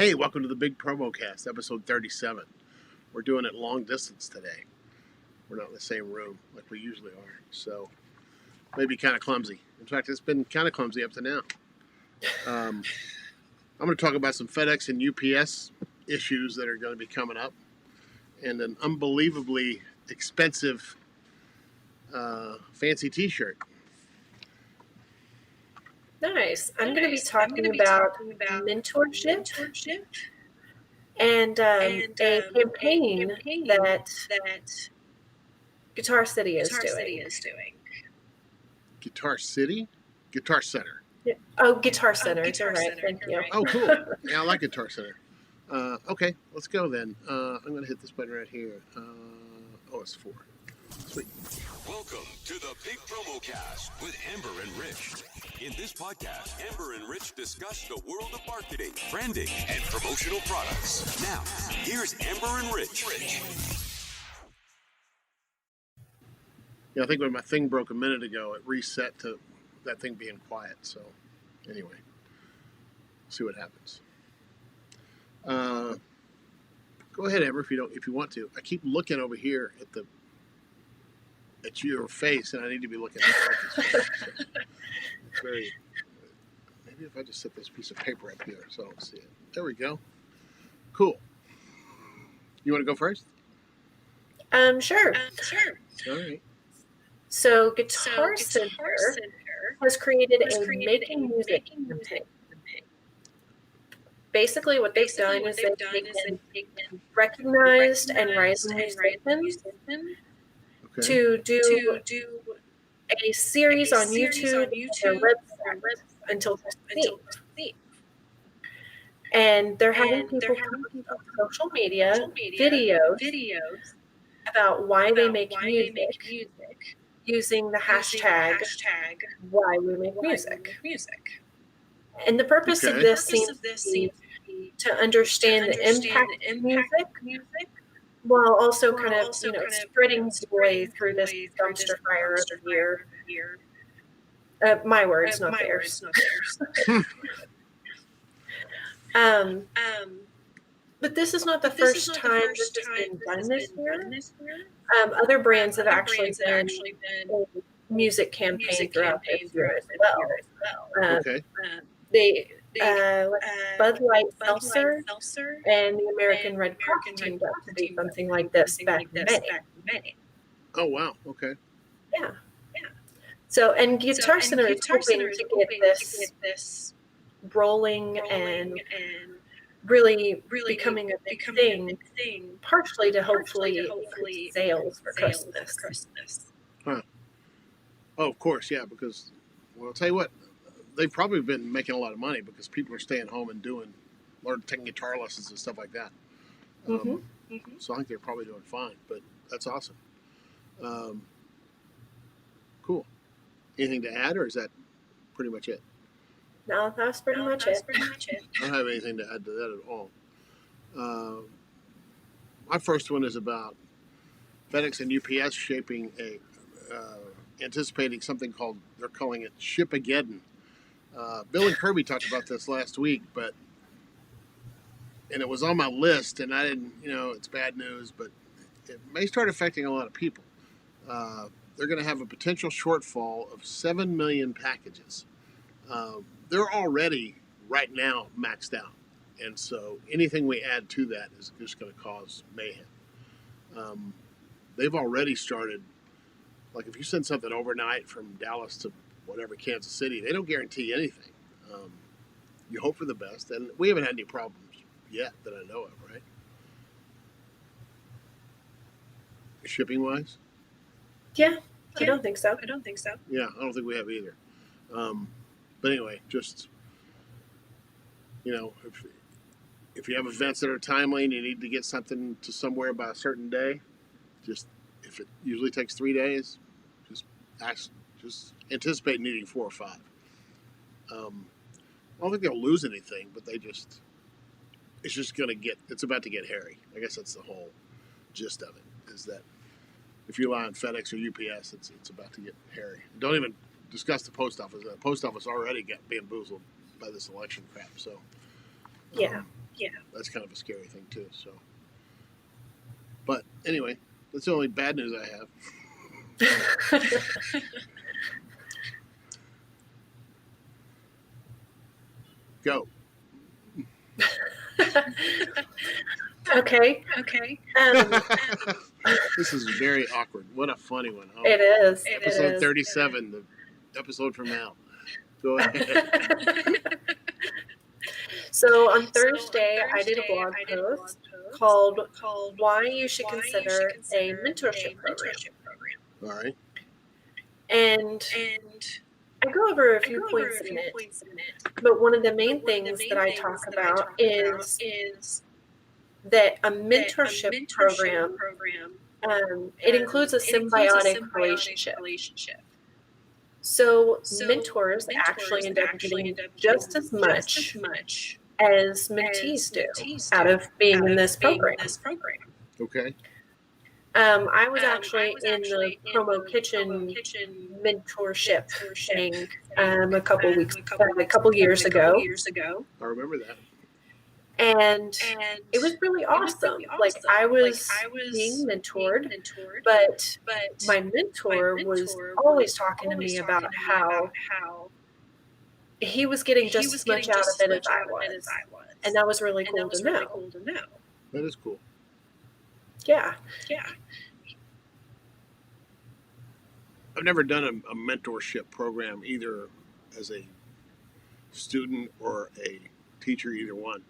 Hey, welcome to the Big Promo Cast, episode 37. We're doing it long distance today. We're not in the same room like we usually are, so maybe kind of clumsy. In fact, it's been kind of clumsy up to now. I'm going to talk about some FedEx and UPS issues that are going to be coming up, and an unbelievably expensive fancy T-shirt. Nice. I'm going to be talking about mentorship and a campaign that Guitar City is doing. Guitar City? Guitar Center. Yeah. Oh, Guitar Center. You're right. Thank you. Oh, cool. Yeah, I like Guitar Center. Okay, let's go then. I'm going to hit this button right here. It's 4. Sweet. Welcome to the Big Promo Cast with Amber and Rich. In this podcast, Amber and Rich discuss the world of marketing, branding, and promotional products. Now, here's Amber and Rich. Yeah, I think when my thing broke a minute ago, it reset to that thing being quiet. So, anyway, see what happens. Go ahead, Amber, if you want to. I keep looking over here at your face, and I need to be looking at Marcus' face. So it's very. Maybe if I just set this piece of paper up here so I don't see it. There we go. Cool. You want to go first? Sure. All right. So Guitar Center has created a making music campaign. Basically, what they've done is they've taken recognized and rising musicians to do a series on YouTube or website until this. And they're having people come up on social media videos about why they make music using the hashtag why we make music. And the purpose of this seems to be to understand the impact of music, while also kind of spreading joy through this dumpster fire of the year. My words, not theirs. But this is not the first time this has been done this year. Other brands have actually done a music campaign throughout this year as well. Okay. Bud Light Seltzer and the American Red Cross teamed up to do something like this back in May. Oh, wow. Okay. Yeah. So, and Guitar Center is hoping to get this rolling and really becoming a big thing, partially to hopefully increase sales for Christmas. Huh. Oh, of course, yeah, because, well, I'll tell you what, they've probably been making a lot of money because people are staying home and taking guitar lessons and stuff like that. So I think they're probably doing fine, but that's awesome. Cool. Anything to add, or is that pretty much it? No, that's pretty much it. I don't have anything to add to that at all. My first one is about FedEx and UPS anticipating something they're calling it Ship-ageddon. Bill and Kirby talked about this last week, and it was on my list, and I didn't, it's bad news, but it may start affecting a lot of people. They're going to have a potential shortfall of 7 million packages. They're already, right now, maxed out. And so anything we add to that is just going to cause mayhem. They've already started, like if you send something overnight from Dallas to whatever, Kansas City, they don't guarantee anything. You hope for the best. And we haven't had any problems yet that I know of, right? Shipping-wise? Yeah, I don't think so. Yeah, I don't think we have either. But anyway, just, if you have events that are timely and you need to get something to somewhere by a certain day, just, if it usually takes 3 days, just anticipate needing 4 or 5. I don't think they'll lose anything, but it's about to get hairy. I guess that's the whole gist of it, is that if you rely on FedEx or UPS, it's about to get hairy. Don't even discuss the post office. The post office already got bamboozled by this election crap. So, yeah. That's kind of a scary thing too. So, but anyway, that's the only bad news I have. Go. Okay. This is very awkward. What a funny one. Oh, It is. episode 37, the episode from Al. Go ahead. So on Thursday, I did a blog post called "Why You Should Consider a Mentorship Program," All right. and I go over a few points in it. But one of the main things that I talk about is that a mentorship program, it includes a symbiotic relationship. So mentors actually end up getting just as much as mentees do out of being in this program. Okay. I was actually in the promo kitchen mentorship thing a couple years ago. I remember that. And it was really awesome. Like I was being mentored, but my mentor was always talking to me about how he was getting just as much out of it as I was. And that was really cool to know. That is cool. Yeah. I've never done a mentorship program either as a student or a teacher, either one.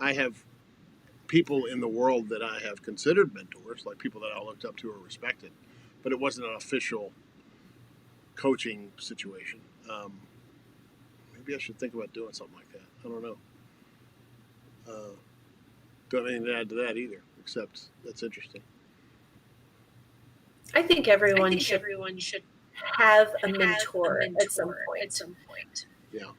I have people in the world that I have considered mentors, like people that I looked up to or respected, but it wasn't an official coaching situation. Maybe I should think about doing something like that. I don't know. Don't have anything to add to that either, except that's interesting. I think everyone should have a mentor at some point. Yeah.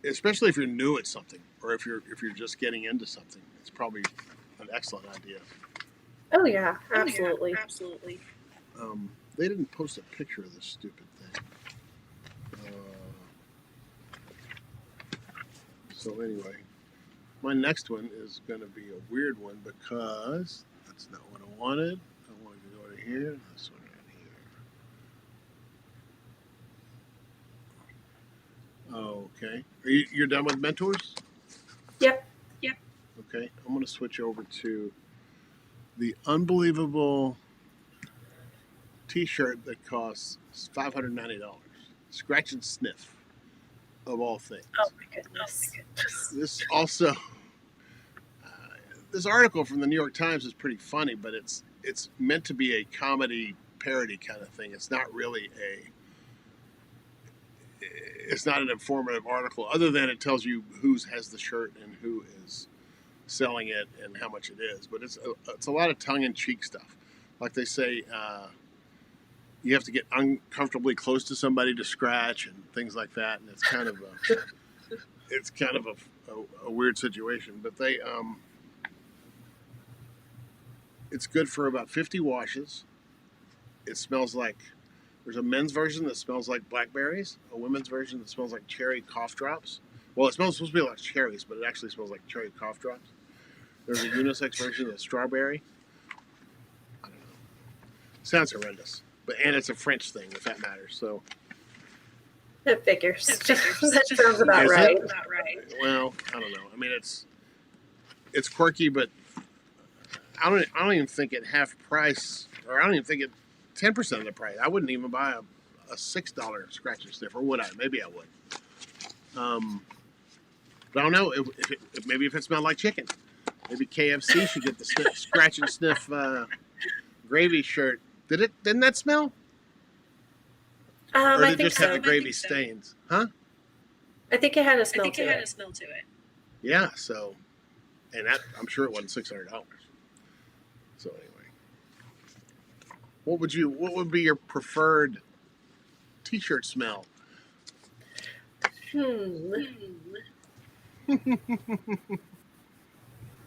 Especially if you're new at something, or if you're just getting into something, it's probably an excellent idea. Oh yeah, absolutely. They didn't post a picture of this stupid thing. So anyway, my next one is going to be a weird one because that's not what I wanted. I wanted to go to here. This one right here. Okay. You're done with mentors? Yep. Okay. I'm going to switch over to the unbelievable T-shirt that costs $590. Scratch and Sniff, of all things. Oh my goodness. This also, this article from the New York Times is pretty funny, but it's meant to be a comedy parody kind of thing. It's not really it's not an informative article, other than it tells you who has the shirt and who is selling it and how much it is. But it's a lot of tongue-in-cheek stuff. Like they say, you have to get uncomfortably close to somebody to scratch and things like that, and it's kind of a weird situation. But they it's good for about 50 washes. It smells like, there's a men's version that smells like blackberries, a women's version that smells like cherry cough drops. Well, it smells supposed to be like cherries, but it actually smells like cherry cough drops. There's a unisex version that's strawberry. I don't know. Sounds horrendous. And it's a French thing, if that matters. So It figures. That sounds about right. Well, I don't know. I mean, it's quirky, but I don't even think at half price, or I don't even think at 10% of the price. I wouldn't even buy a $6 scratch and sniff, or would I? Maybe I would. But I don't know maybe if it smelled like chicken. Maybe KFC should get the scratch and sniff gravy shirt. Didn't that smell? Or did it just have the gravy stains? Huh? I think it had a smell to it. Yeah. So, and that, I'm sure it wasn't $600. So anyway, what would be your preferred T-shirt smell?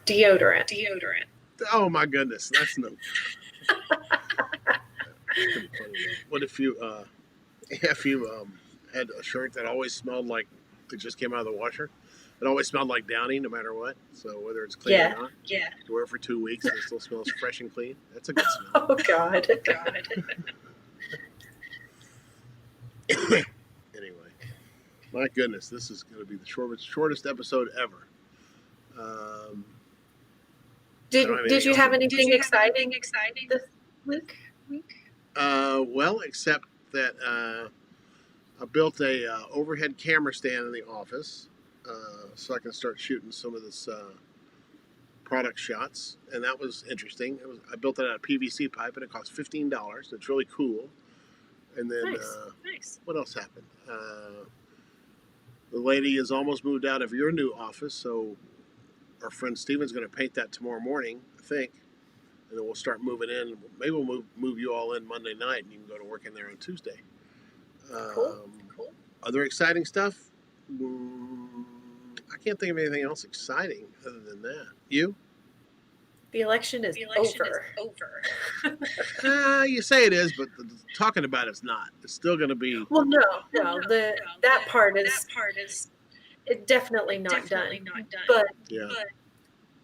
Deodorant. Oh my goodness, that's no. What if you had a shirt that always smelled like it just came out of the washer. It always smelled like Downy, no matter what. So whether it's clean or not, you wear it for 2 weeks and it still smells fresh and clean. That's a good smell. Oh God. Anyway, my goodness, this is going to be the shortest episode ever. Did you have anything exciting this week? Well, except that I built a overhead camera stand in the office so I can start shooting some of this product shots, and that was interesting. I built it out of PVC pipe, and it cost $15. It's really cool. And then Nice. What else happened? The lady has almost moved out of your new office, so our friend Steven's going to paint that tomorrow morning, I think, and then we'll start moving in. Maybe we'll move you all in Monday night, and you can go to work in there on Tuesday. Cool. Other exciting stuff? I can't think of anything else exciting other than that. You? The election is over. You say it is, but talking about it's not. It's still going to be. Well, no. That part is definitely not done. But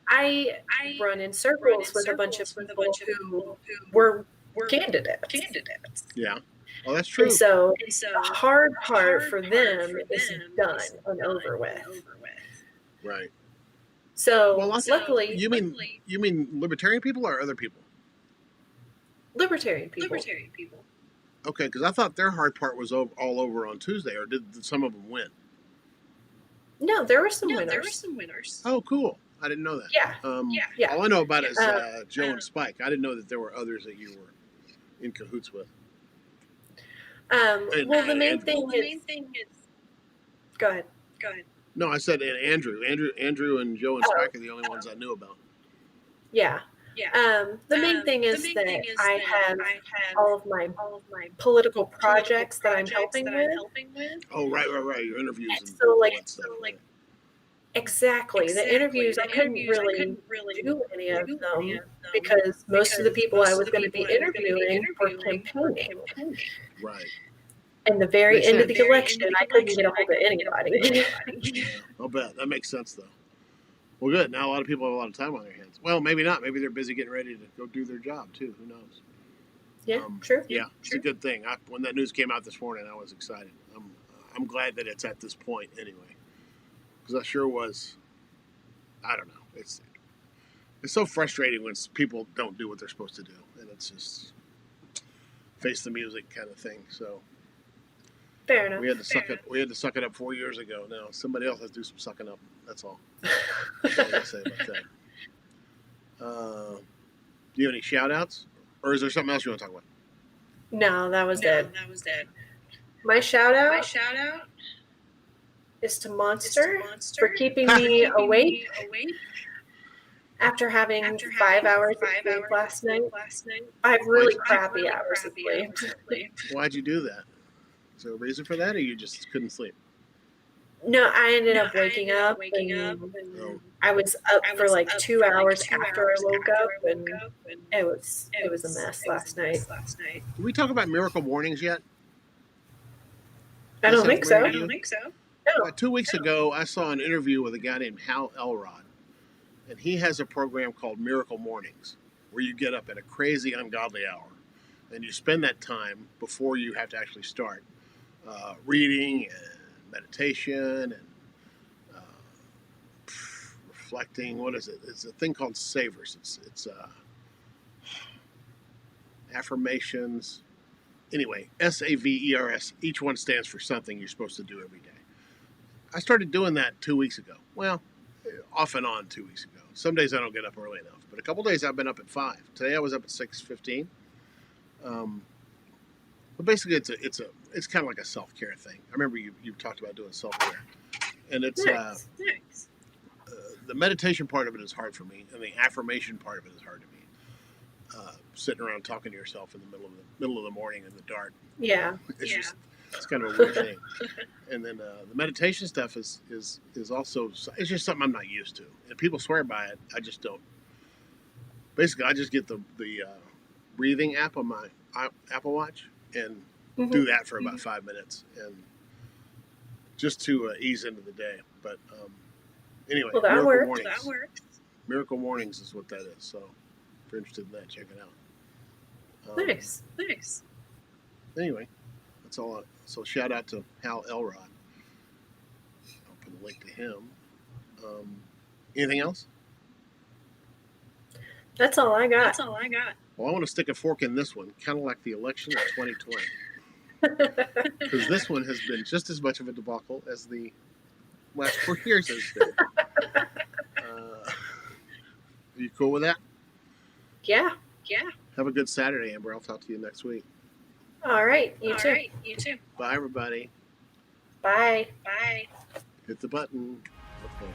I run in circles with a bunch of people who were candidates. Yeah. Oh, that's true. And so the hard part for them is done and over with. Right. So well, luckily, you mean libertarian people or other people? Libertarian people. Okay, because I thought their hard part was all over on Tuesday, or did some of them win? No, there were some winners. Oh, cool! I didn't know that. Yeah. All I know about it is Joe and Spike. I didn't know that there were others that you were in cahoots with. The main thing is. Go ahead. No, I said and Andrew and Joe and Spike are the only ones I knew about. Yeah. The main thing is that I have all of my political projects that I'm helping with. Oh, right. Your interviews. And so stuff. Exactly. The interviews, I couldn't really do any of them because most of the people I was going to be interviewing were campaigning. Right. And the very end of the election, I couldn't get a hold of anybody. I'll bet. That makes sense, though. Well, good. Now a lot of people have a lot of time on their hands. Well, maybe not. Maybe they're busy getting ready to go do their job, too. Who knows? Yeah, true. Yeah, it's a good thing. When that news came out this morning, I was excited. I'm glad that it's at this point anyway. Because I sure was. I don't know. It's so frustrating when people don't do what they're supposed to do. And it's just face the music kind of thing. So... Fair enough. We had to suck it up 4 years ago. Now somebody else has to do some sucking up. That's all. That's what I say about that. Do you have any shout outs? Or is there something else you want to talk about? No, that was it. My shout out is to Monster for keeping me awake after having 5 hours of sleep last night. I have really crappy hours of sleep. Why'd you do that? Is there a reason for that, or you just couldn't sleep? No, I ended up waking up and I was up for like 2 hours after I woke up, and it was a mess last night. Did we talk about miracle mornings yet? I don't think so. No. 2 weeks ago, I saw an interview with a guy named Hal Elrod, and he has a program called Miracle Mornings, where you get up at a crazy, ungodly hour, and you spend that time before you have to actually start. Reading and meditation and reflecting. What is it? It's a thing called Savers. It's affirmations. Anyway, SAVERS. Each one stands for something you're supposed to do every day. I started doing that 2 weeks ago. Well, off and on 2 weeks ago. Some days I don't get up early enough, but a couple days I've been up at 5. Today I was up at 6:15. But basically, it's kind of like a self-care thing. I remember you talked about doing self-care, and it's Nice. The meditation part of it is hard for me, and the affirmation part of it is hard to me. Sitting around talking to yourself in the middle of the morning in the dark. Yeah. It's kind of a weird thing. And then the meditation stuff is also, it's just something I'm not used to, and people swear by it. I just don't. Basically, I just get the breathing app on my Apple Watch and do that for about 5 minutes, and just to ease into the day. But anyway, Well, that Miracle worked. Mornings. That works. Miracle Mornings is what that is. So if you're interested in that, check it out. Nice. Nice. Anyway, that's all. So shout out to Hal Elrod. I'll put a link to him. Anything else? That's all I got. That's all I got. Well, I want to stick a fork in this one, kind of like the election of 2020. Because this one has been just as much of a debacle as the last 4 years has been. Are you cool with that? Yeah. Yeah. Have a good Saturday, Amber. I'll talk to you next week. All right. You All too. right. You too. Bye, everybody. Bye. Bye. Hit the button. Okay.